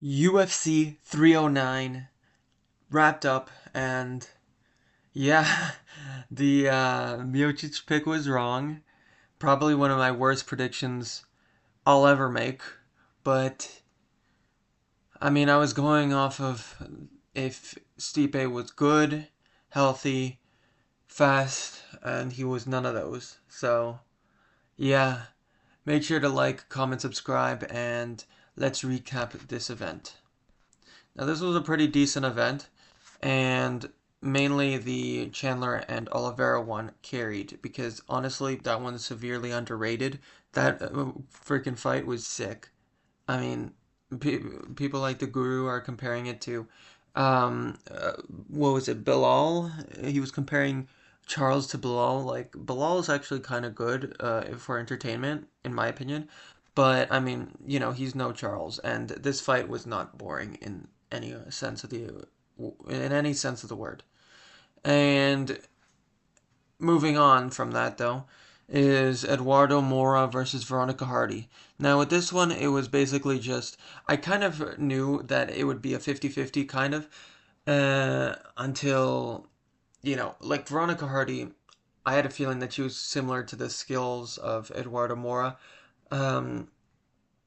UFC 309 wrapped up, and yeah, the Miocic pick was wrong. Probably one of my worst predictions I'll ever make. But I mean, I was going off of if Stipe was good, healthy, fast, and he was none of those. So yeah, make sure to like, comment, subscribe, and let's recap this event. Now, this was a pretty decent event, and mainly the Chandler and Oliveira one carried because honestly, that one's severely underrated. That freaking fight was sick. I mean, pe- people like the Guru are comparing it to, what was it, Bilal? He was comparing Charles to Bilal. Like, Bilal is actually kind of good for entertainment, in my opinion. But, I mean, he's no Charles. And this fight was not boring in any sense of the word. And moving on from that, though, is Eduardo Mora versus Veronica Hardy. Now, with this one, it was basically just. I kind of knew that it would be a 50-50 kind of, until, like Veronica Hardy, I had a feeling that she was similar to the skills of Eduardo Mora. Um,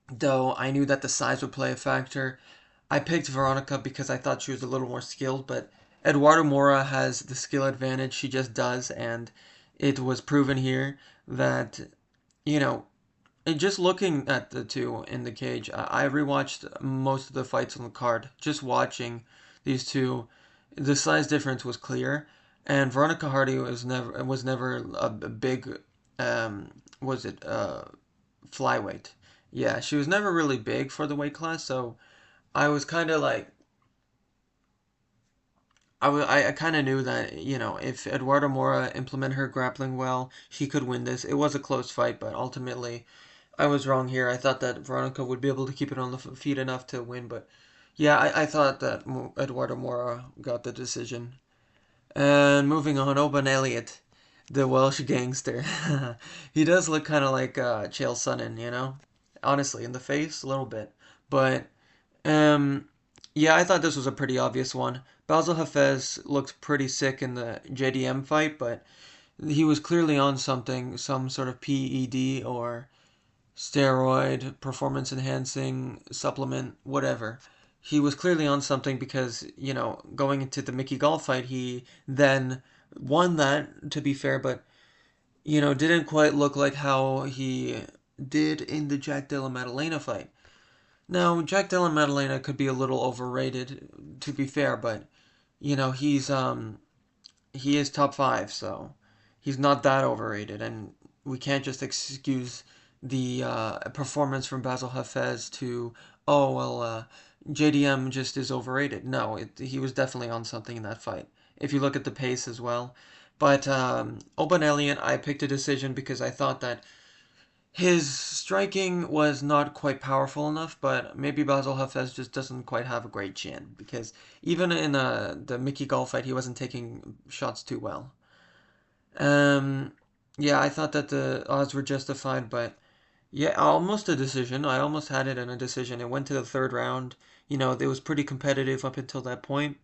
though I knew that the size would play a factor. I picked Veronica because I thought she was a little more skilled, but Eduardo Mora has the skill advantage. She just does, and it was proven here that, you know, just looking at the two in the cage, I rewatched most of the fights on the card. Just watching these two, the size difference was clear, and Veronica Hardy was never a big, was it flyweight? Yeah, she was never really big for the weight class, so I was kind of like I kind of knew that, if Eduardo Mora implemented her grappling well, she could win this. It was a close fight, but ultimately, I was wrong here. I thought that Veronica would be able to keep it on the feet enough to win, but yeah, I thought that Eduardo Mora got the decision. And moving on, Oban Elliott, the Welsh gangster. He does look kind of like Chael Sonnen, Honestly, in the face, a little bit. But um, yeah, I thought this was a pretty obvious one. Basil Hafez looked pretty sick in the JDM fight, but he was clearly on something, some sort of PED or steroid, performance enhancing supplement, whatever. He was clearly on something because, going into the Mickey Gall fight, he then won that, to be fair, but, didn't quite look like how he did in the Jack Della Maddalena fight. Now, Jack Della Maddalena could be a little overrated, to be fair, but he is top five, so he's not that overrated, and we can't just excuse the performance from Basil Hafez to, oh well, JDM just is overrated. No, he was definitely on something in that fight. If you look at the pace as well, but Oban Elliott, I picked a decision because I thought that his striking was not quite powerful enough, but maybe Basil Hafez just doesn't quite have a great chin because even in the Mickey Gall fight, he wasn't taking shots too well. Um, yeah, I thought that the odds were justified, but yeah, almost a decision. I almost had it in a decision. It went to the third round. It was pretty competitive up until that point.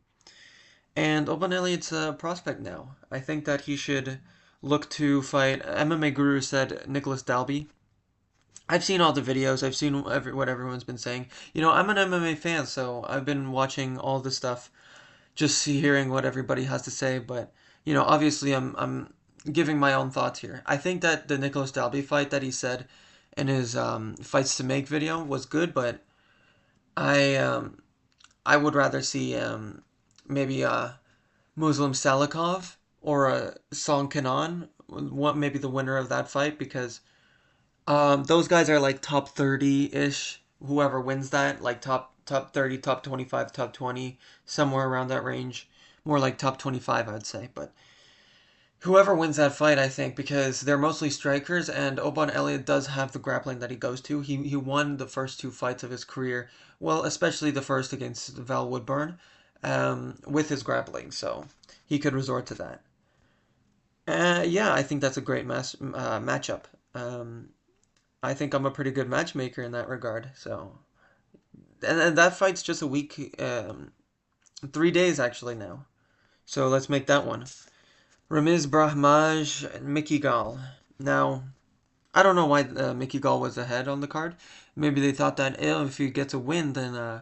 And Oban Elliott's a prospect now. I think that he should look to fight. MMA Guru said Nicholas Dalby. I've seen all the videos. I've seen what everyone's been saying. I'm an MMA fan, so I've been watching all the stuff, just hearing what everybody has to say. But obviously, I'm giving my own thoughts here. I think that the Nicholas Dalby fight that he said in his fights to make video was good, but I um, I would rather see maybe Muslim Salikov or Song Kanan, maybe the winner of that fight because those guys are like top 30 ish. Whoever wins that, like top 30, top 25, top 20, somewhere around that range. More like top 25, I'd say. But whoever wins that fight, I think, because they're mostly strikers, and Oban Elliott does have the grappling that he goes to. He won the first two fights of his career, well, especially the first against Val Woodburn, with his grappling, so he could resort to that. Yeah, I think that's a great matchup. I think I'm a pretty good matchmaker in that regard. So and that fight's just a week, 3 days actually now. So let's make that one. Ramiz Brahmaj and Mickey Gall. Now, I don't know why Mickey Gall was ahead on the card. Maybe they thought that if he gets a win, then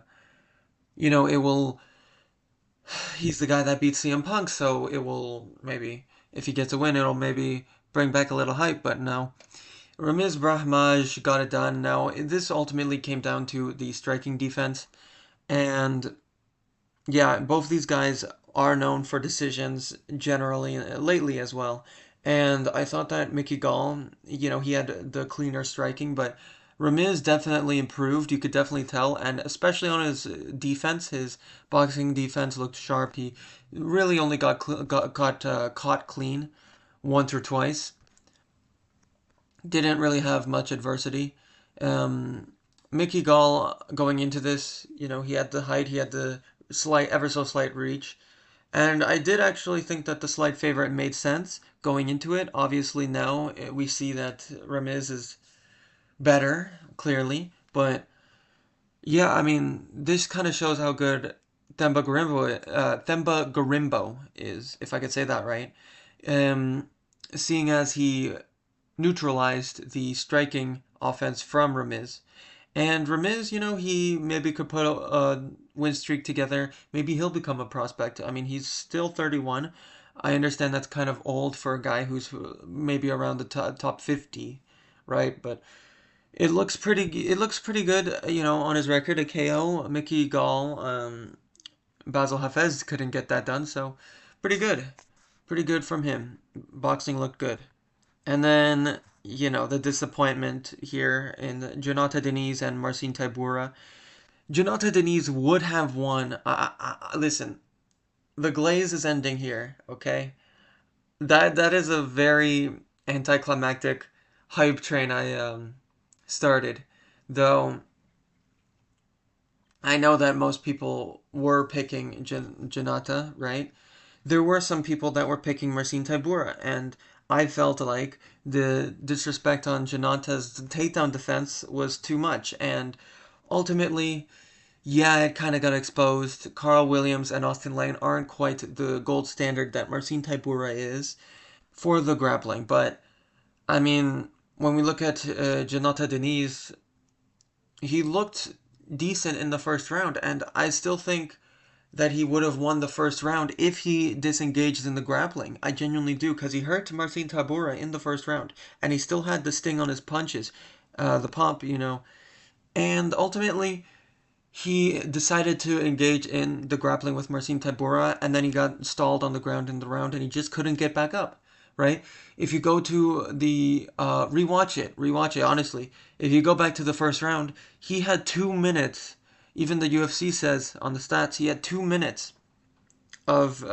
it will. He's the guy that beats CM Punk, so it will maybe if he gets a win, it'll maybe bring back a little hype. But no, Ramiz Brahmaj got it done. Now this ultimately came down to the striking defense, and yeah, both these guys are known for decisions generally lately as well. And I thought that Mickey Gall, he had the cleaner striking, but Ramiz definitely improved. You could definitely tell, and especially on his defense, his boxing defense looked sharp. He really only got caught clean once or twice. Didn't really have much adversity. Mickey Gall going into this, he had the height, he had the slight, ever so slight reach. And I did actually think that the slight favorite made sense going into it. Obviously, now we see that Ramiz is better, clearly. But yeah, I mean, this kind of shows how good Themba Garimbo is, if I could say that right. Um, Seeing as he neutralized the striking offense from Ramiz. And Ramiz, he maybe could put a win streak together. Maybe he'll become a prospect. I mean, he's still 31. I understand that's kind of old for a guy who's maybe around the top 50, right? But it looks pretty. It looks pretty good, on his record. A KO, Mickey Gall, Basil Hafez couldn't get that done, so pretty good from him. Boxing looked good. And then, the disappointment here in Jonata Deniz and Marcin Tybura. Jonata Deniz would have won. Listen, the glaze is ending here, okay? That is a very anticlimactic hype train I started. Though I know that most people were picking Jonata, right? There were some people that were picking Marcin Tybura, and I felt like the disrespect on Janata's takedown defense was too much, and ultimately, yeah, it kind of got exposed. Carl Williams and Austin Lane aren't quite the gold standard that Marcin Tybura is for the grappling, but I mean, when we look at Janata Deniz, he looked decent in the first round, and I still think that he would have won the first round if he disengaged in the grappling. I genuinely do, because he hurt Marcin Tybura in the first round, and he still had the sting on his punches, the pump, And ultimately, he decided to engage in the grappling with Marcin Tybura, and then he got stalled on the ground in the round, and he just couldn't get back up, right? If you go to the rewatch it, honestly. If you go back to the first round, he had 2 minutes. Even the UFC says on the stats, he had 2 minutes of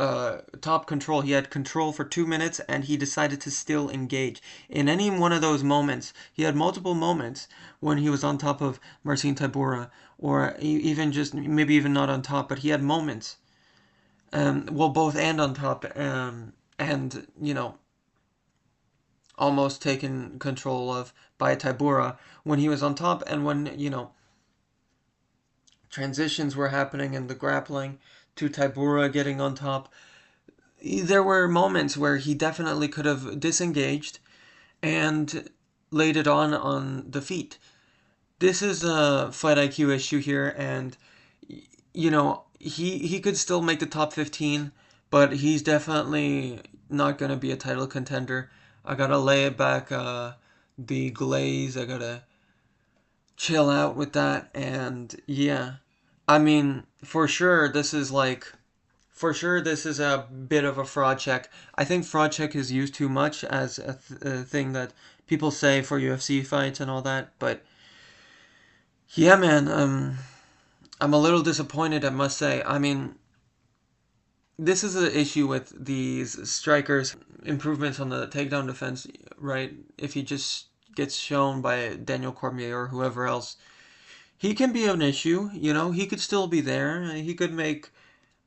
top control. He had control for 2 minutes, and he decided to still engage. In any one of those moments, he had multiple moments when he was on top of Marcin Tybura, or even just maybe even not on top, but he had moments. Well, both and on top, and almost taken control of by Tybura when he was on top, and when transitions were happening in the grappling to Tybura getting on top. There were moments where he definitely could have disengaged and laid it on the feet. This is a fight IQ issue here, and he could still make the top 15, but he's definitely not going to be a title contender. I gotta lay it back, the glaze. I gotta chill out with that, and yeah. I mean, for sure, this is a bit of a fraud check. I think fraud check is used too much as a thing that people say for UFC fights and all that. But yeah, man, I'm a little disappointed, I must say. I mean, this is an issue with these strikers' improvements on the takedown defense, right? If he just gets shown by Daniel Cormier or whoever else, he can be an issue. He could still be there. He could make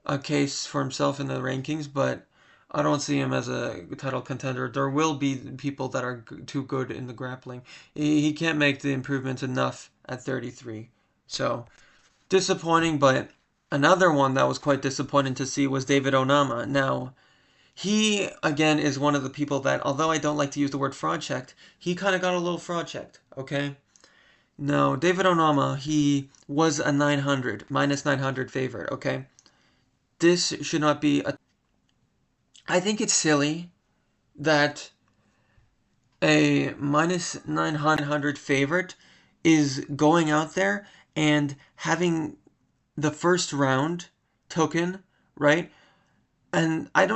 a case for himself in the rankings, but I don't see him as a title contender. There will be people that are too good in the grappling. He can't make the improvements enough at 33. So disappointing, but another one that was quite disappointing to see was David Onama. Now, he, again, is one of the people that, although I don't like to use the word fraud checked, he kind of got a little fraud checked, okay? Now, David Onama, he was a 900, minus 900 favorite, okay? This should not be a. I think it's silly that a minus 900 favorite is going out there and having the first round token, right? And I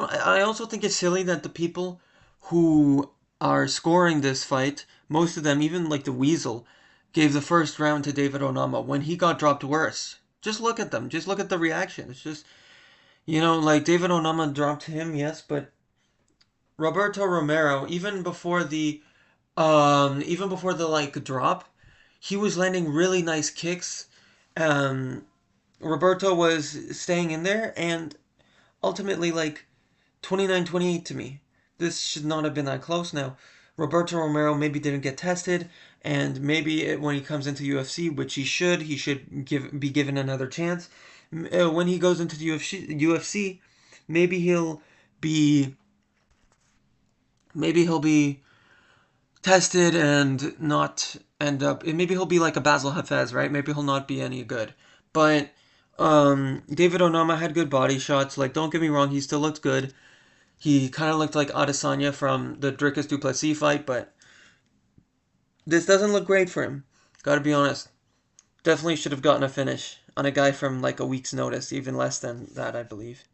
also think it's silly that the people who are scoring this fight, most of them, even like the Weasel, gave the first round to David Onama when he got dropped worse. Just look at them. Just look at the reaction. It's just, like David Onama dropped him, yes, but Roberto Romero, even before the like drop, he was landing really nice kicks. Um, Roberto was staying in there, and ultimately, like 29-28 to me. This should not have been that close. Now, Roberto Romero maybe didn't get tested, and maybe when he comes into UFC, which he should be given another chance. When he goes into the UFC, maybe be maybe he'll be tested and not end up. Maybe he'll be like a Basil Hafez, right? Maybe he'll not be any good. But David Onama had good body shots. Like, don't get me wrong, he still looked good. He kind of looked like Adesanya from the Dricus du Plessis fight, but this doesn't look great for him. Gotta be honest. Definitely should have gotten a finish on a guy from like a week's notice, even less than that, I believe.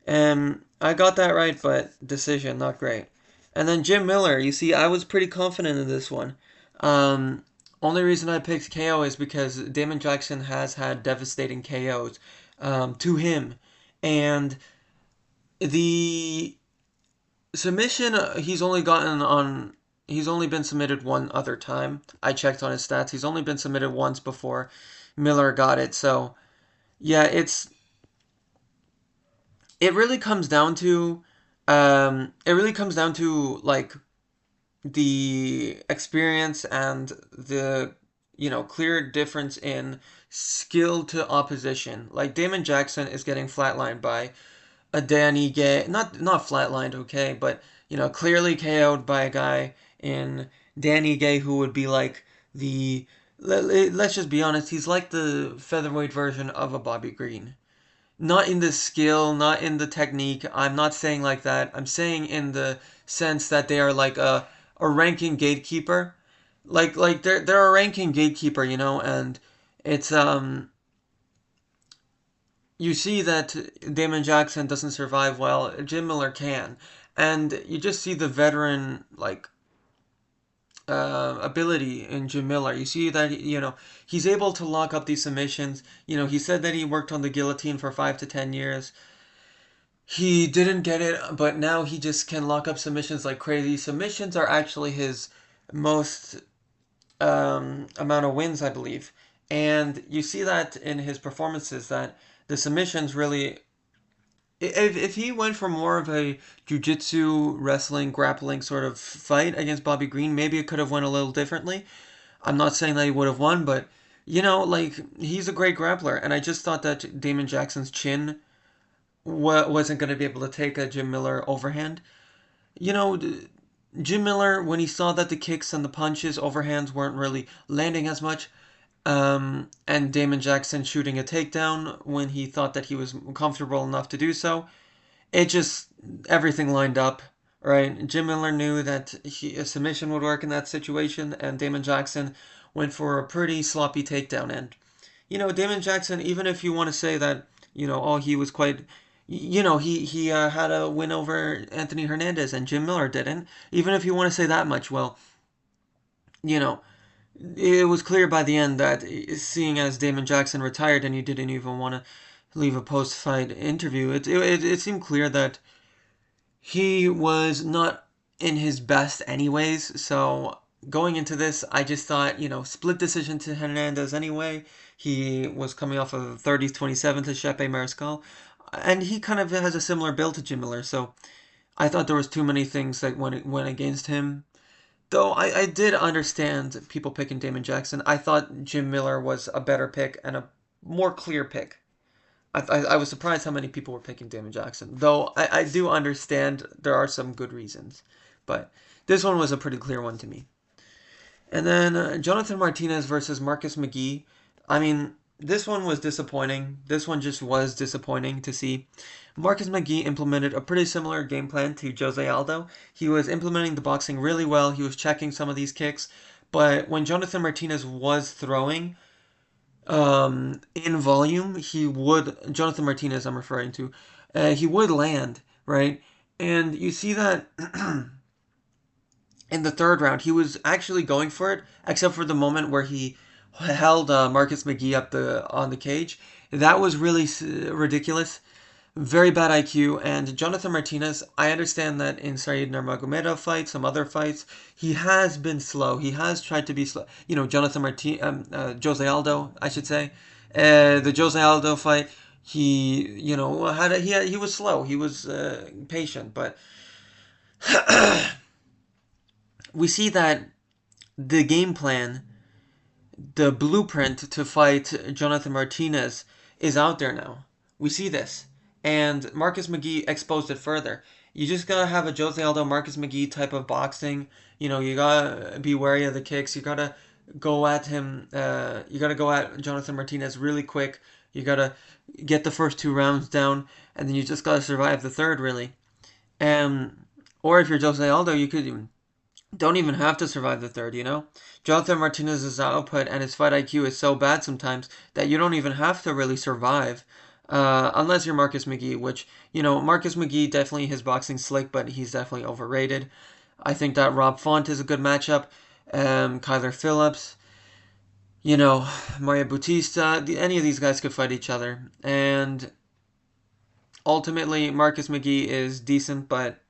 And I got that right, but decision, not great. And then Jim Miller, you see, I was pretty confident in this one. Um, Only reason I picked KO is because Damon Jackson has had devastating KOs to him. And the submission, he's only been submitted one other time. I checked on his stats. He's only been submitted once before Miller got it. So, yeah, it really comes down to like the experience and the clear difference in skill to opposition. Like Damon Jackson is getting flatlined by a Danny Gay, not flatlined, okay, but clearly KO'd by a guy in Danny Gay who would be like let's just be honest, he's like the featherweight version of a Bobby Green. Not in the skill, not in the technique. I'm not saying like that. I'm saying in the sense that they are like a ranking gatekeeper. Like they're a ranking gatekeeper, and it's you see that Damon Jackson doesn't survive well. Jim Miller can. And you just see the veteran like ability in Jim Miller. You see that he's able to lock up these submissions. He said that he worked on the guillotine for 5 to 10 years. He didn't get it, but now he just can lock up submissions like crazy. Submissions are actually his most amount of wins, I believe. And you see that in his performances that the submissions really. If he went for more of a jiu-jitsu, wrestling, grappling sort of fight against Bobby Green, maybe it could have went a little differently. I'm not saying that he would have won, but like he's a great grappler, and I just thought that Damon Jackson's chin wasn't going to be able to take a Jim Miller overhand. You know, Jim Miller, when he saw that the kicks and the punches, overhands weren't really landing as much, and Damon Jackson shooting a takedown when he thought that he was comfortable enough to do so, it just, everything lined up, right? Jim Miller knew that a submission would work in that situation, and Damon Jackson went for a pretty sloppy takedown. And, Damon Jackson, even if you want to say that, oh, he was quite he had a win over Anthony Hernandez and Jim Miller didn't. Even if you want to say that much, well, you know, it was clear by the end that seeing as Damon Jackson retired and you didn't even want to leave a post-fight interview, it seemed clear that he was not in his best anyways. So going into this, I just thought, split decision to Hernandez anyway. He was coming off of 30-27 to Shepe Mariscal, and he kind of has a similar build to Jim Miller. So I thought there was too many things that went against him. Though I did understand people picking Damon Jackson. I thought Jim Miller was a better pick and a more clear pick. I was surprised how many people were picking Damon Jackson, though I do understand there are some good reasons. But this one was a pretty clear one to me. And then Jonathan Martinez versus Marcus McGee. I mean, this one was disappointing. This one just was disappointing to see. Marcus McGee implemented a pretty similar game plan to Jose Aldo. He was implementing the boxing really well. He was checking some of these kicks. But when Jonathan Martinez was throwing in volume, Jonathan Martinez, I'm referring to, he would land, right? And you see that in the third round, he was actually going for it, except for the moment where he held Marcus McGee up on the cage. That was really ridiculous. Very bad IQ. And Jonathan Martinez, I understand that in Said Nurmagomedov fights, some other fights, he has been slow. He has tried to be slow. Jose Aldo, I should say. The Jose Aldo fight, he was slow. He was patient, but we see that the game plan, the blueprint to fight Jonathan Martinez is out there now. We see this. And Marcus McGee exposed it further. You just gotta have a Jose Aldo, Marcus McGee type of boxing. You gotta be wary of the kicks. You gotta go at him. You gotta go at Jonathan Martinez really quick. You gotta get the first 2 rounds down, and then you just gotta survive the third, really. Or if you're Jose Aldo, you could don't even have to survive the third, Jonathan Martinez's output and his fight IQ is so bad sometimes that you don't even have to really survive. Unless you're Marcus McGee, which, Marcus McGee, definitely his boxing slick, but he's definitely overrated. I think that Rob Font is a good matchup. Kyler Phillips, Mario Bautista, any of these guys could fight each other. And ultimately, Marcus McGee is decent, but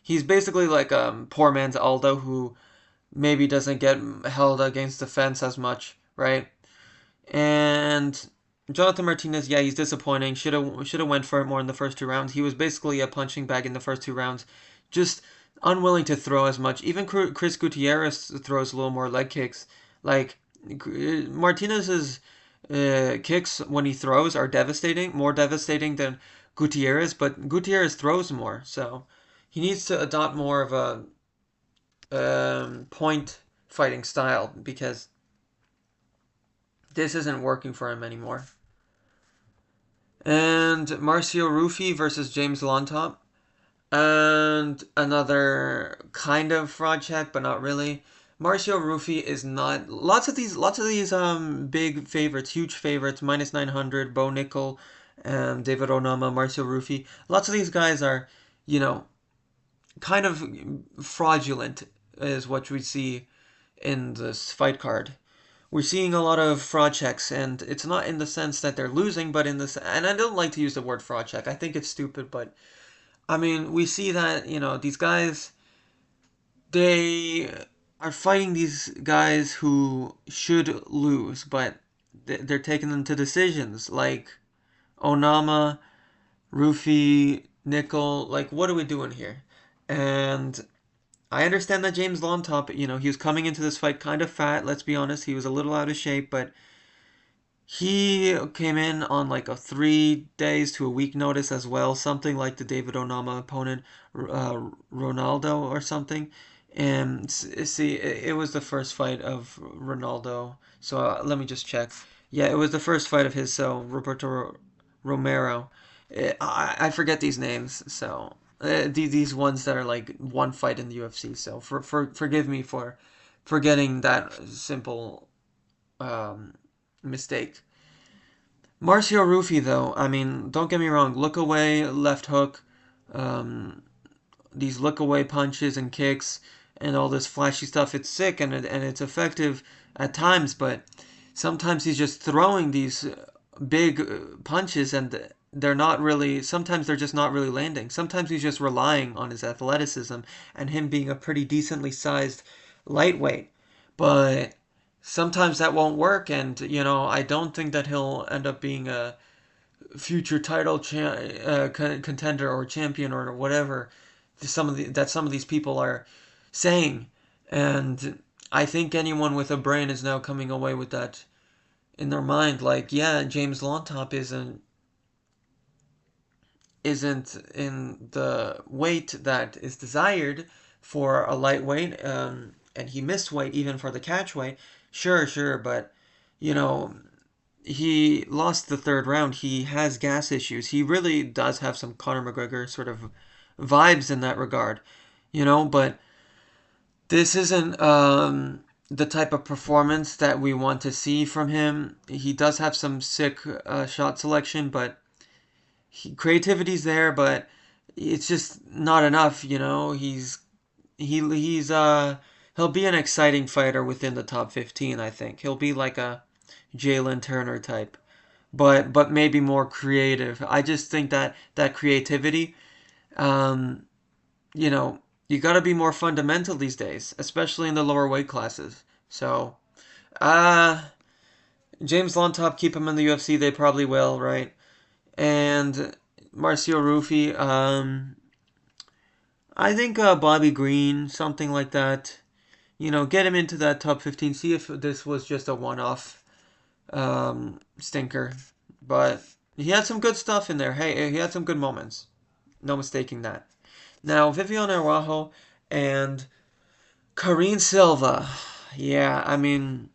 he's basically like poor man's Aldo, who maybe doesn't get held against the fence as much, right? And Jonathan Martinez, yeah, he's disappointing. Should have went for it more in the first 2 rounds. He was basically a punching bag in the first 2 rounds, just unwilling to throw as much. Even Chris Gutierrez throws a little more leg kicks. Like Martinez's kicks when he throws are devastating, more devastating than Gutierrez, but Gutierrez throws more, so he needs to adopt more of a point fighting style because this isn't working for him anymore. And Marcio Rufi versus James Lontop. And another kind of fraud check, but not really. Marcio Rufi is not lots of these big favorites, huge favorites, minus 900, Bo Nickel, David Onama, Marcio Rufi. Lots of these guys are, kind of fraudulent is what we see in this fight card. We're seeing a lot of fraud checks, and it's not in the sense that they're losing, but in this, and I don't like to use the word fraud check. I think it's stupid, but I mean, we see that, these guys, they are fighting these guys who should lose, but they're taking them to decisions, like Onama, Rufi, Nickel, like, what are we doing here? And I understand that James Lontop, he was coming into this fight kind of fat, let's be honest. He was a little out of shape, but he came in on like a 3 days to a week notice as well, something like the David Onama opponent, Ronaldo or something. And see, it was the first fight of Ronaldo. So let me just check. Yeah, it was the first fight of his, so Roberto Romero. I forget these names, so these ones that are like one fight in the UFC. So forgive me for forgetting that simple mistake. Marcio Rufi, though, I mean, don't get me wrong. Look away, left hook, these look away punches and kicks, and all this flashy stuff. It's sick and it's effective at times, but sometimes he's just throwing these big punches and they're not really, sometimes they're just not really landing. Sometimes he's just relying on his athleticism and him being a pretty decently sized lightweight. But sometimes that won't work, and I don't think that he'll end up being a future title contender or champion or whatever some of these people are saying. And I think anyone with a brain is now coming away with that in their mind, like, yeah, James Lontop isn't in the weight that is desired for a lightweight, and he missed weight even for the catch weight. Sure, sure, but you know, he lost the third round. He has gas issues. He really does have some Conor McGregor sort of vibes in that regard, but this isn't the type of performance that we want to see from him. He does have some sick shot selection, but creativity's there, but it's just not enough. He'll be an exciting fighter within the top 15. I think he'll be like a Jalen Turner type, but maybe more creative. I just think that creativity, um, you know, you got to be more fundamental these days, especially in the lower weight classes. So, uh, James Lontop, keep him in the UFC. They probably will, right? And Marcio Rufi, I think Bobby Green, something like that. Get him into that top 15. See if this was just a one-off stinker. But he had some good stuff in there. Hey, he had some good moments. No mistaking that. Now, Vivian Araujo and Karine Silva. Yeah, I mean,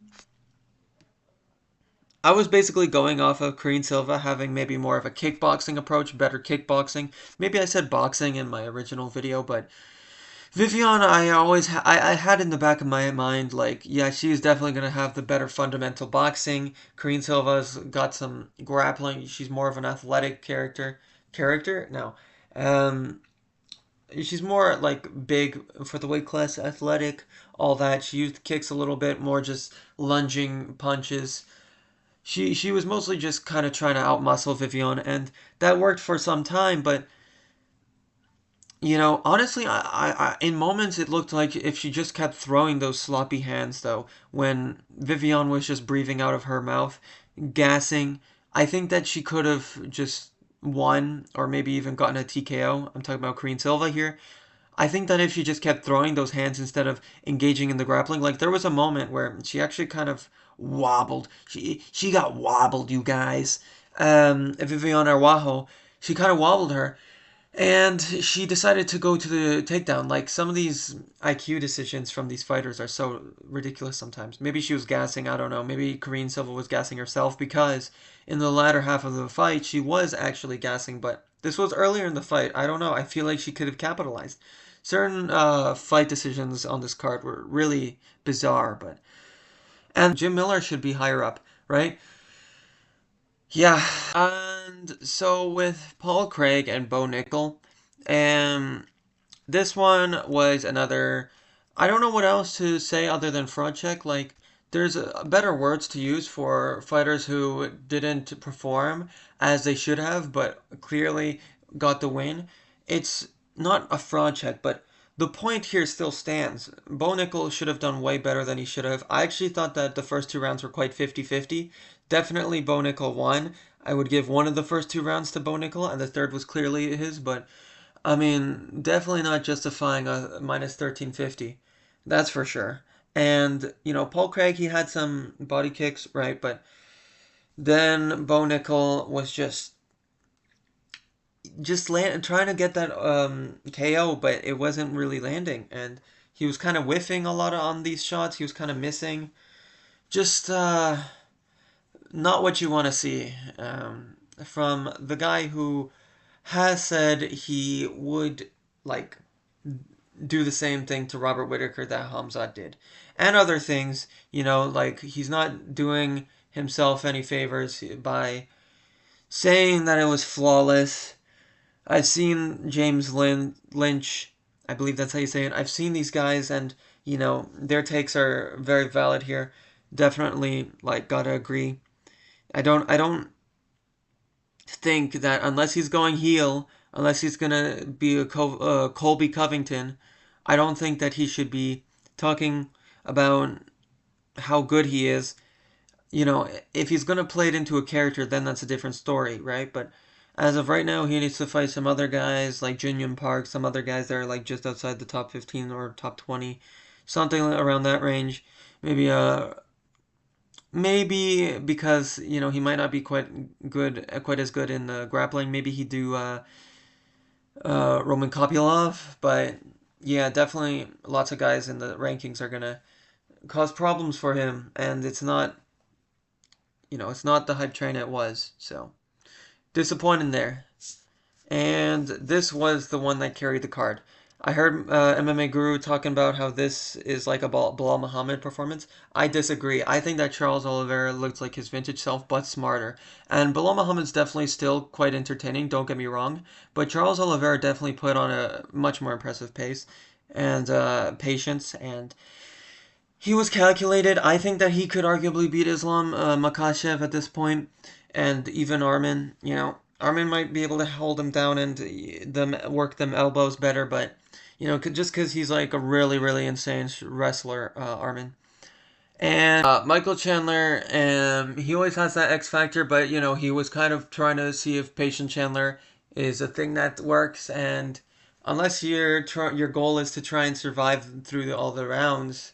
I was basically going off of Karine Silva having maybe more of a kickboxing approach, better kickboxing. Maybe I said boxing in my original video, but Vivian, I had in the back of my mind, like, yeah, she's definitely going to have the better fundamental boxing. Karine Silva's got some grappling. She's more of an athletic character. Character? No. Um, she's more like big for the weight class, athletic, all that. She used kicks a little bit more, just lunging punches. She was mostly just kind of trying to outmuscle Vivian, and that worked for some time. But honestly, in moments it looked like if she just kept throwing those sloppy hands, though, when Vivian was just breathing out of her mouth, gassing, I think that she could have just won or maybe even gotten a TKO. I'm talking about Karine Silva here. I think that if she just kept throwing those hands instead of engaging in the grappling, like there was a moment where she actually kind of wobbled. She got wobbled, you guys. Vivian Araujo, she kind of wobbled her, and she decided to go to the takedown. Like some of these IQ decisions from these fighters are so ridiculous sometimes. Maybe she was gassing, I don't know. Maybe Karine Silva was gassing herself because in the latter half of the fight she was actually gassing, but this was earlier in the fight. I don't know. I feel like she could have capitalized. Certain fight decisions on this card were really bizarre, but and Jim Miller should be higher up, right? Yeah, and so with Paul Craig and Bo Nickel, um, this one was another. I don't know what else to say other than fraud check. Like, there's better words to use for fighters who didn't perform as they should have, but clearly got the win. It's not a fraud check, but the point here still stands. Bo Nickel should have done way better than he should have. I actually thought that the first two rounds were quite 50-50. Definitely Bo Nickel won. I would give one of the first two rounds to Bo Nickel, and the third was clearly his, but I mean, definitely not justifying a minus 1350. That's for sure. And, Paul Craig, he had some body kicks, right? But then Bo Nickel was just trying to get that KO, but it wasn't really landing. And he was kind of whiffing a lot on these shots. He was kind of missing. Just not what you want to see from the guy who has said he would like do the same thing to Robert Whitaker that Hamzat did, and other things. Like he's not doing himself any favors by saying that it was flawless. I've seen James Lynch, I believe that's how you say it. I've seen these guys, and their takes are very valid here. Definitely, like, gotta agree. I don't think that unless he's going heel, unless he's gonna be a Colby Covington, I don't think that he should be talking about how good he is. If he's gonna play it into a character, then that's a different story, right? But as of right now, he needs to fight some other guys like Junior Park, some other guys that are like just outside the top 15 or top 20, something around that range. Maybe maybe because he might not be quite as good in the grappling. Maybe he'd do Roman Kopylov, but yeah, definitely lots of guys in the rankings are gonna cause problems for him, and it's not the hype train it was. So disappointing there. And this was the one that carried the card. I heard MMA Guru talking about how this is like a Bilal Muhammad performance. I disagree. I think that Charles Oliveira looked like his vintage self, but smarter. And Bilal Muhammad's definitely still quite entertaining, don't get me wrong. But Charles Oliveira definitely put on a much more impressive pace and patience, and he was calculated. I think that he could arguably beat Islam Makhachev at this point, and even Arman. Arman might be able to hold him down and them work them elbows better, but just because he's like a really really insane wrestler, Arman. And Michael Chandler, he always has that X factor, but he was kind of trying to see if patient Chandler is a thing that works, and unless your goal is to try and survive through all the rounds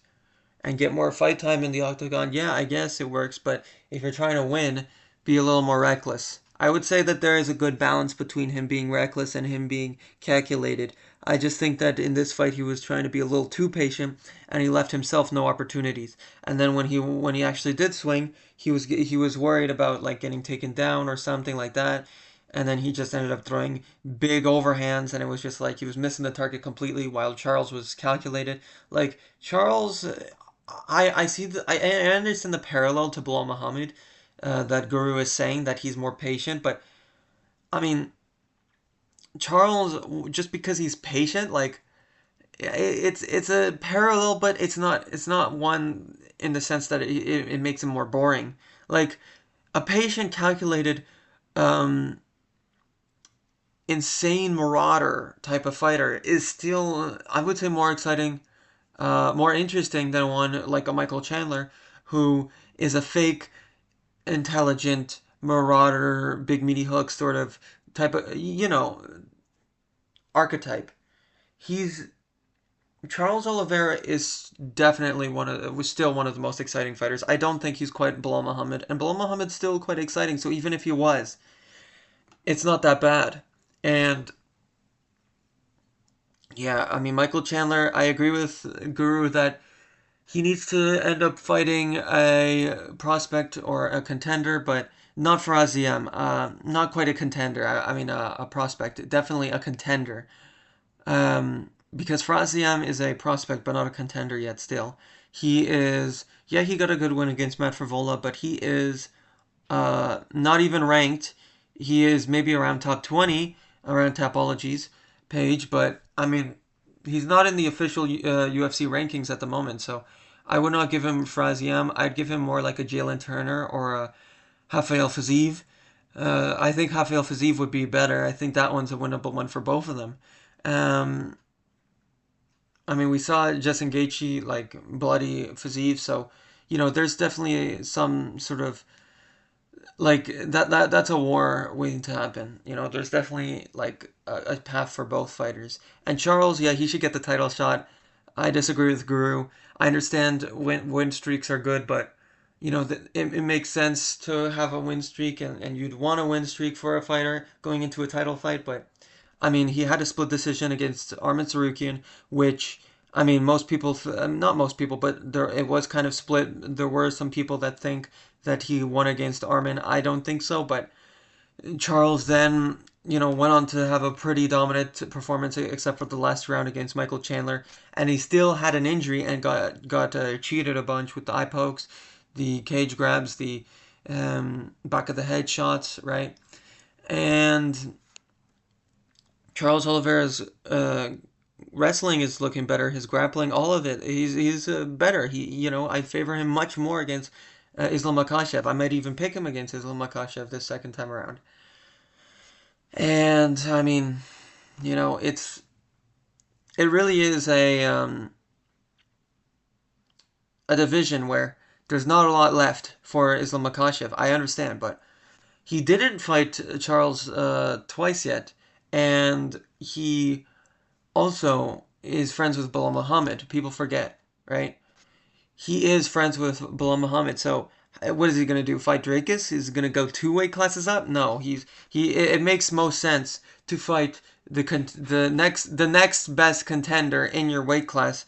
and get more fight time in the octagon, yeah, I guess it works. But if you're trying to win, be a little more reckless. I would say that there is a good balance between him being reckless and him being calculated. I just think that in this fight he was trying to be a little too patient and he left himself no opportunities. And then when he actually did swing, he was worried about like getting taken down or something like that. And then he just ended up throwing big overhands, and it was just like he was missing the target completely while Charles was calculated. Like Charles, I see I understand the parallel to Bilal Muhammad that Guru is saying that he's more patient, but I mean Charles, just because he's patient, like it's a parallel, but it's not one in the sense that it makes him more boring. Like a patient, calculated, um, insane marauder type of fighter is still, I would say, more exciting, more interesting than one like a Michael Chandler, who is a fake, intelligent marauder, big meaty hook sort of type of archetype. He's Charles Oliveira is definitely was still one of the most exciting fighters. I don't think he's quite Bilal Muhammad, and Bilal Muhammad's still quite exciting. So even if he was, it's not that bad. And yeah, I mean Michael Chandler, I agree with Guru that he needs to end up fighting a prospect or a contender, but not for Aziem. Not quite a contender. I mean, a prospect. Definitely a contender. Because Fraziem is a prospect, but not a contender yet still. He is, yeah, he got a good win against Matt Favola, but he is not even ranked. He is maybe around top 20, around Tapology's page, but I mean, he's not in the official UFC rankings at the moment, so I would not give him Fraziem. I'd give him more like a Jalen Turner or a Rafael Fiziev. I think Rafael Fiziev would be better. I think that one's a winnable one for both of them. Um, I mean, we saw Justin Gaethje like bloody Fiziev, so there's definitely some sort of like that's a war waiting to happen. There's definitely like a path for both fighters. And Charles, yeah, he should get the title shot. I disagree with Guru. I understand win streaks are good, but it makes sense to have a win streak, and you'd want a win streak for a fighter going into a title fight. But I mean, he had a split decision against Arman Tsarukyan, which I mean, most people, not most people, but it was kind of split. There were some people that think that he won against Arman. I don't think so, but Charles then, went on to have a pretty dominant performance, except for the last round against Michael Chandler, and he still had an injury and got cheated a bunch with the eye pokes, the cage grabs, the back of the head shots, right? And Charles Oliveira's wrestling is looking better. His grappling, all of it, he's better. I favor him much more against Islam Makhachev. I might even pick him against Islam Makhachev this second time around. And I mean, it really is a division where there's not a lot left for Islam Makhachev. I understand, but he didn't fight Charles twice yet, and he also is friends with Bilal Muhammad. People forget, right? He is friends with Bilal Muhammad, so What is he gonna do? Fight Drakus? Is he gonna go 2 weight classes up? No, he. It makes most sense to fight the next best contender in your weight class,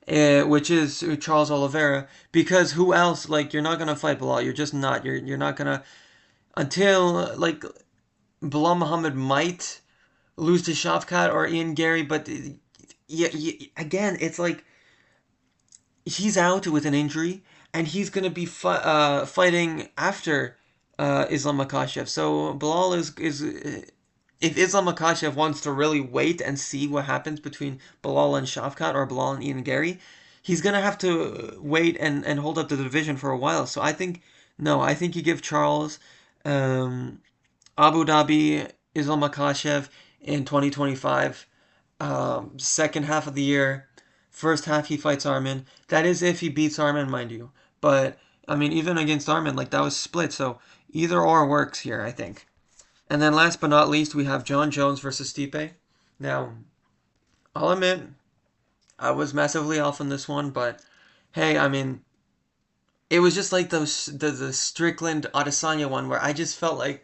which is Charles Oliveira. Because who else? Like, you're not gonna fight Bilal. You're just not. You're not gonna, until like Bilal Muhammad might lose to Shavkat or Ian Gary, but yeah, again, it's like he's out with an injury, and he's going to be fighting after Islam Makhachev. So Bilal is if Islam Makhachev wants to really wait and see what happens between Bilal and Shavkat or Bilal and Ian Gary, he's going to have to wait and hold up the division for a while. So I think no, I think you give Charles um, Abu Dhabi, Islam Makhachev in 2025, second half of the year. First half he fights Arman. That is if he beats Arman, mind you. But I mean, even against Arman, like that was split. So either or works here, I think. And then last but not least, we have Jon Jones versus Stipe. Now, I'll admit I was massively off on this one, but hey, I mean, it was just like the Strickland Adesanya one where I just felt like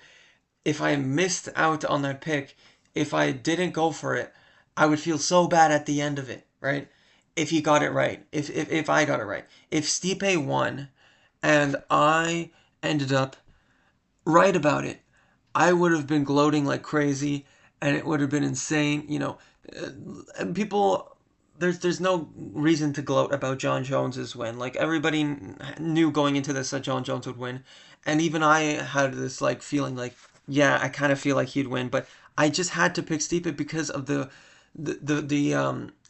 if I missed out on that pick, if I didn't go for it, I would feel so bad at the end of it, right? If he got it right, if I got it right, if Stipe won, and I ended up right about it, I would have been gloating like crazy, and it would have been insane. People. There's no reason to gloat about Jon Jones's win. Like everybody knew going into this that Jon Jones would win, and even I had this like feeling like, yeah, I kind of feel like he'd win, but I just had to pick Stipe because of the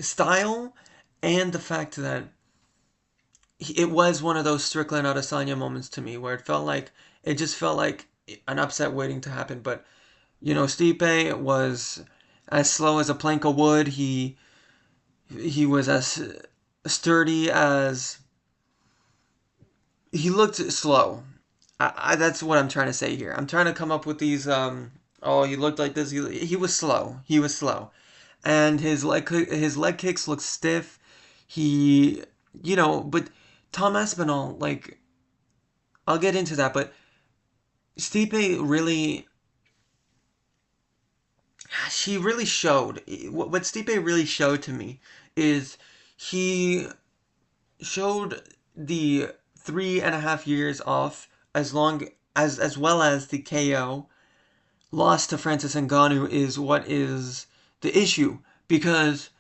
style and the fact that it was one of those Strickland Adesanya moments to me where it just felt like an upset waiting to happen. But Stipe was as slow as a plank of wood. He was as sturdy as he looked slow. That's what I'm trying to say here. I'm trying to come up with these. Oh, he looked like this. He was slow. He was slow, and his leg kicks looked stiff. He, but Tom Aspinall, like, I'll get into that, but Stipe really, she really showed. What Stipe really showed to me is he showed the 3.5 years off, as well as the KO loss to Francis Ngannou is what is the issue, because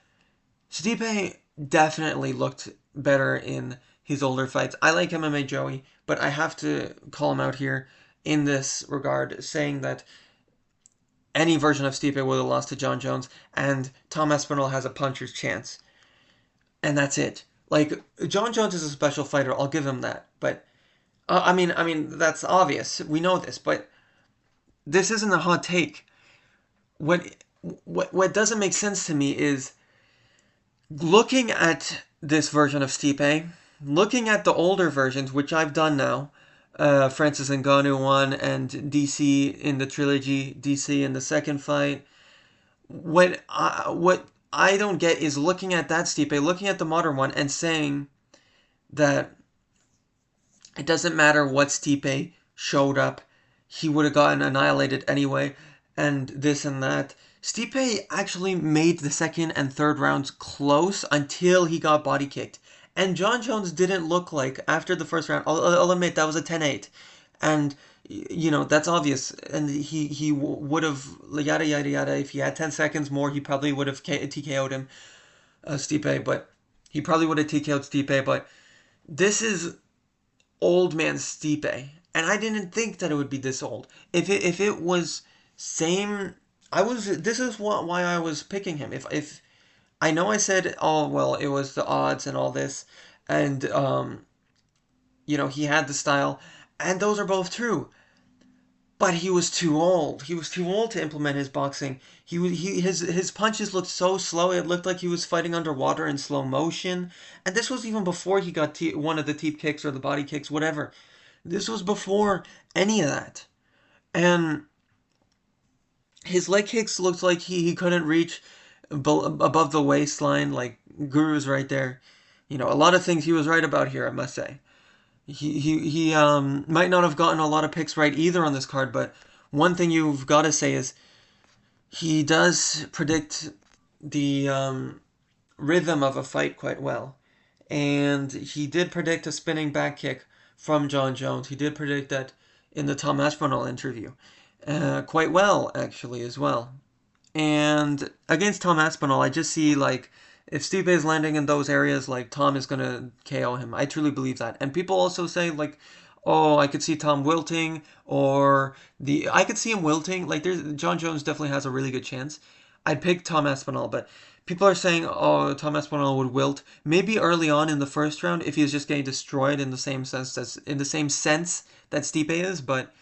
Stipe definitely looked better in his older fights. I like MMA Joey, but I have to call him out here in this regard, saying that any version of Stipe would have lost to Jon Jones, and Tom Aspinall has a puncher's chance, and that's it. Like, Jon Jones is a special fighter, I'll give him that, but I mean that's obvious. We know this, but this isn't a hot take. What what doesn't make sense to me is looking at this version of Stipe, looking at the older versions, which I've done now, Francis Ngannou one and DC in the trilogy, DC in the second fight. What I don't get is looking at that Stipe, looking at the modern one, and saying that it doesn't matter what Stipe showed up, he would have gotten annihilated anyway, and this and that. Stipe actually made the second and third rounds close until he got body kicked. And Jon Jones didn't look like, after the first round, I'll admit that was a 10-8. And, that's obvious. And he would have, yada, yada, yada. If he had 10 seconds more, he probably would have TKO'd him, Stipe. But he probably would have TKO'd Stipe. But this is old man Stipe, and I didn't think that it would be this old. If it was same, I was. This is why I was picking him. If I know I said, oh well, it was the odds and all this, and he had the style, and those are both true. But he was too old. He was too old to implement his boxing. His punches looked so slow. It looked like he was fighting underwater in slow motion. And this was even before he got one of the teep kicks or the body kicks, whatever. This was before any of that. And his leg kicks looked like he couldn't reach above the waistline. Like Guru's right there. A lot of things he was right about here, I must say. He might not have gotten a lot of picks right either on this card, but one thing you've got to say is he does predict the rhythm of a fight quite well. And he did predict a spinning back kick from Jon Jones. He did predict that in the Tom Aspinall interview. Quite well, actually, as well. And against Tom Aspinall, I just see like if Stipe is landing in those areas, like Tom is gonna KO him. I truly believe that. And people also say like, oh, I could see Tom wilting, or the I could see him wilting. Like there's Jon Jones definitely has a really good chance. I'd pick Tom Aspinall, but people are saying, oh, Tom Aspinall would wilt. Maybe early on in the first round if he was just getting destroyed in the same sense that Stipe is, but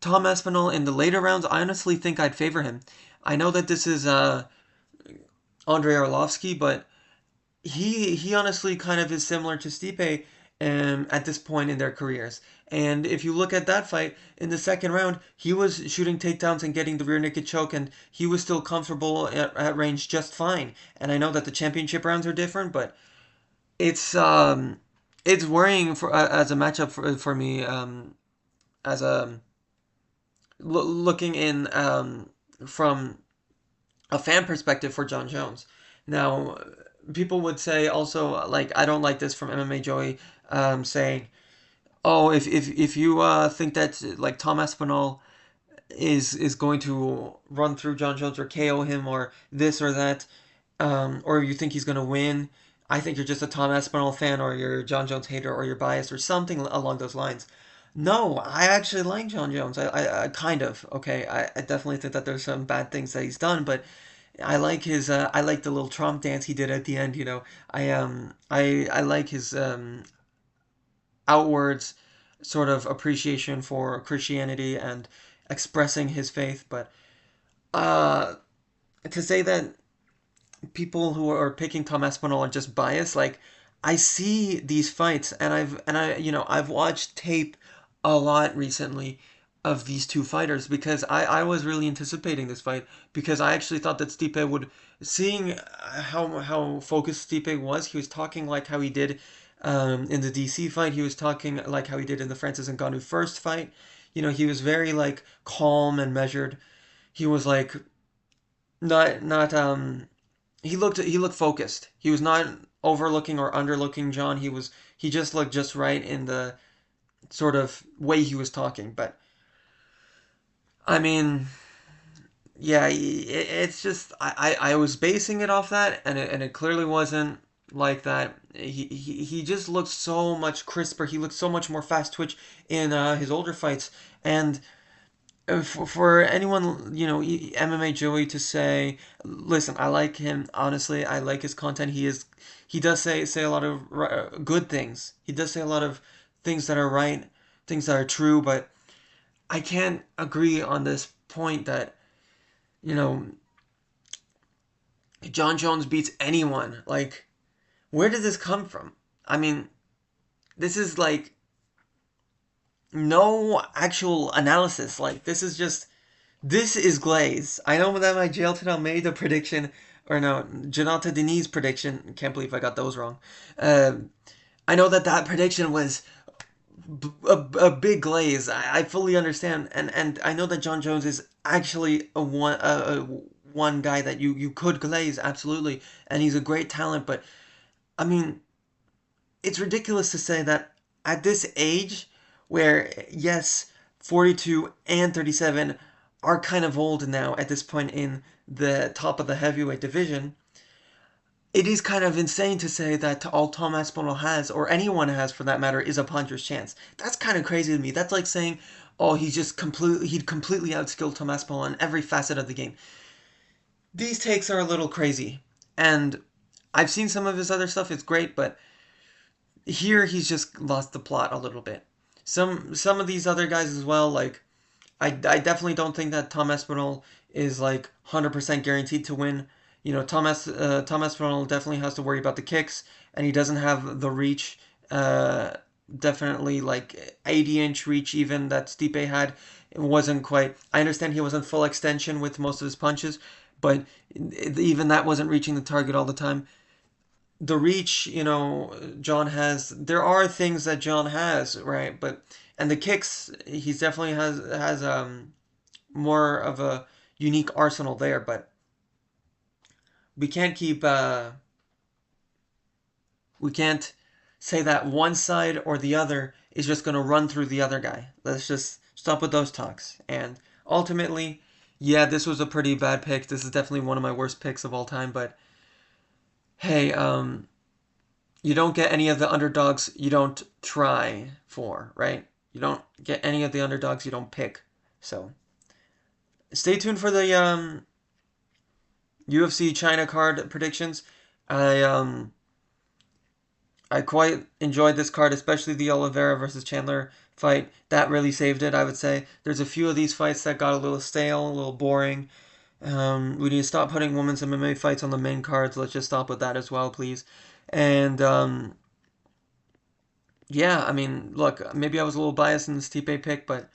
Tom Aspinall in the later rounds, I honestly think I'd favor him. I know that this is Andrei Arlovsky, but he honestly kind of is similar to Stipe at this point in their careers. And if you look at that fight in the second round, he was shooting takedowns and getting the rear naked choke, and he was still comfortable at range just fine. And I know that the championship rounds are different, but it's it's worrying for as a matchup for me as a looking in from a fan perspective for Jon Jones. Now, people would say also like I don't like this from MMA Joey saying, oh, if you think that like Tom Aspinall is going to run through Jon Jones or KO him or this or that, or you think he's going to win. I think you're just a Tom Aspinall fan or you're a Jon Jones hater or you're biased or something along those lines. No, I actually like Jon Jones. I kind of okay. I definitely think that there's some bad things that he's done, but I like his. I like the little Trump dance he did at the end. You know, I like his outwards sort of appreciation for Christianity and expressing his faith. But uh, to say that people who are picking Tom Aspinall are just biased. Like I see these fights, and I've watched tape a lot recently of these two fighters because I was really anticipating this fight because I actually thought that Stipe would seeing how focused Stipe was. He was talking like how he did in the DC fight. He was talking like how he did in the Francis Ngannou first fight. You know, he was very like calm and measured. He was like not he looked focused. He was not overlooking or underlooking Jon. He just looked just right in the sort of way he was talking. But I mean, yeah, it's just I was basing it off that, and it clearly wasn't like that. He just looked so much crisper. He looked so much more fast twitch in his older fights, and for anyone, you know, MMA Joey to say, listen, I like him. Honestly, I like his content. He does say a lot of good things. He does say a lot of things that are right, things that are true. But I can't agree on this point that you know Jon Jones beats anyone. Like, where did this come from? I mean, this is like no actual analysis. Like, this is Glaze. I know that my Jailton Almeida prediction, or no, Janata Diniz prediction, can't believe I got those wrong. I know that that prediction was a big Glaze. I fully understand, and I know that Jon Jones is actually one guy that you could Glaze, absolutely, and he's a great talent, but I mean, it's ridiculous to say that at this age, where yes, 42 and 37 are kind of old now at this point in the top of the heavyweight division, it is kind of insane to say that all Tom Aspinall has, or anyone has for that matter, is a puncher's chance. That's kind of crazy to me. That's like saying, oh, he'd completely outskilled Tom Aspinall in every facet of the game. These takes are a little crazy. And I've seen some of his other stuff, it's great, but here he's just lost the plot a little bit. Some of these other guys as well, like I definitely don't think that Tom Espinal is like 100% guaranteed to win. You know, Tom Espinal definitely has to worry about the kicks, and he doesn't have the reach. Definitely like 80-inch reach even that Stipe had. It wasn't quite. I understand he wasn't full extension with most of his punches, but even that wasn't reaching the target all the time. the reach, John has. There are things that John has, right? But and the kicks, he's definitely has more of a unique arsenal there. But we can't keep we can't say that one side or the other is just going to run through the other guy. Let's just stop with those talks. And ultimately, yeah, this was a pretty bad pick. This is definitely one of my worst picks of all time. But hey, you don't get any of the underdogs you don't try for, right? You don't get any of the underdogs you don't pick. So stay tuned for the UFC China card predictions. I um I quite enjoyed this card, especially the Oliveira versus Chandler fight. That really saved it, I would say. There's a few of these fights that got a little stale, a little boring. We need to stop putting women's MMA fights on the main cards. Let's just stop with that as well, please. And yeah, I mean, look, maybe I was a little biased in this Stipe pick, but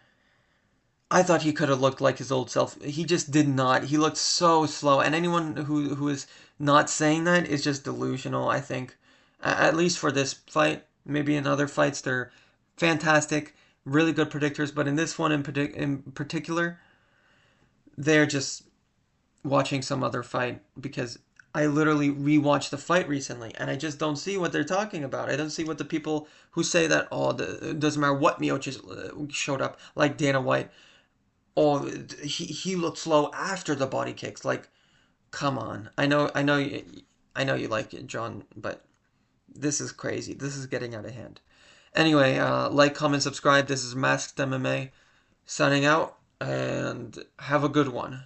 I thought he could have looked like his old self. He just did not. He looked so slow, and anyone who is not saying that is just delusional. I think, at least for this fight. Maybe in other fights they're fantastic, really good predictors, but in this one in particular, they're just watching some other fight because I literally rewatched the fight recently and I just don't see what they're talking about. I don't see what the people who say that, oh, it doesn't matter what Miocic showed up, like Dana White, oh, he looked slow after the body kicks. Like, come on. I know you like it, John, but this is crazy. This is getting out of hand. Anyway, like, comment, subscribe. This is Masked MMA signing out, and have a good one.